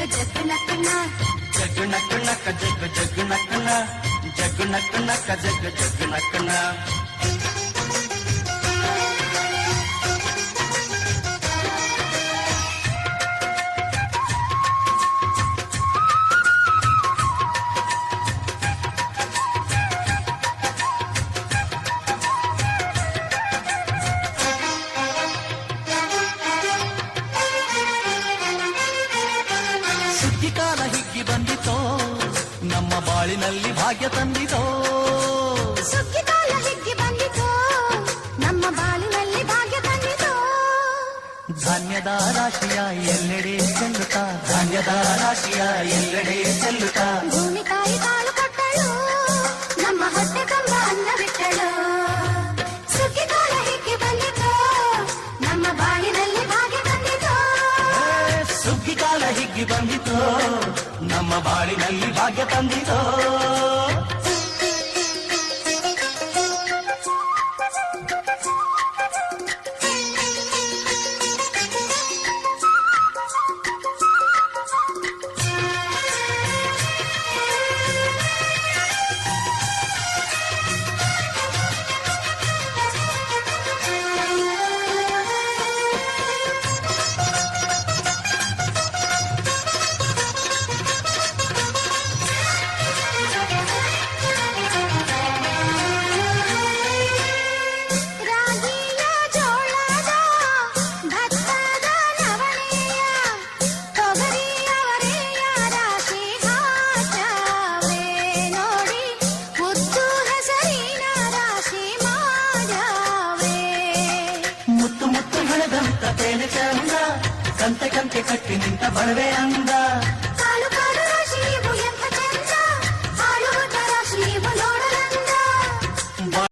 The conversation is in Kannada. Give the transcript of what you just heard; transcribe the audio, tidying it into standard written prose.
ಜಗ್ ನಕ್ಕನ ಜಗ್ ನಕ್ ನಕ ಜಗ್ ಜಗ್ ನಕ್ಕನ ಜಗ್ ನಕ್ ನಕ ಜಗ್ ಜಗ್ ನಕ್ಕನ ಕಾಲ ಹಿಗ್ಗಿ ಬಂದಿತೋ ನಮ್ಮ ಬಾಳಿನಲ್ಲಿ ಭಾಗ್ಯ ತಂದಿತೋ ಸುಗ್ಗಿ ಕಾಲ ಹಿಗ್ಗಿ ಬಂದಿತೋ ನಮ್ಮ ಬಾಳಿನಲ್ಲಿ ಭಾಗ್ಯ ತಂದಿತೋ ಧಾನ್ಯದ ರಾಶಿಯ ಎಲ್ಲೆಡೆ ಚೆಲ್ಲುತ್ತಾ ಧಾನ್ಯದ ರಾಶಿಯ ಎಲ್ಲೆಡೆ ಚೆಲ್ಲುತ್ತಾ ಭೂಮಿ ತಾಯಿ ಕಾಳು ಕೊಟ್ಟಳು ನಮ್ಮ ಹೊಟ್ಟೆ ತುಂಬ ಅನ್ನ ಬಿಟ್ಟಳು ಸುಗ್ಗಿ ಕಾಲ ಹಿಗ್ಗಿ ಬಂದಿತೋ ನಮ್ಮ ಬಾಳಿನಲ್ಲಿ ಭಾಗ್ಯ ತಂದಿತೋ ಸುಗ್ಗಿ ಕಾಲ ಹಿಗ್ಗಿ ಬಂದಿತೋ ನಮ್ಮ ಬಾಳಿನಲ್ಲಿ ಭಾಗ್ಯ ತಂದಿತೋ ಕಂತೆ ಕಂತೆ ಕಟ್ಟಿ ನಿಂತ ಬಡವೆ ಅಂದ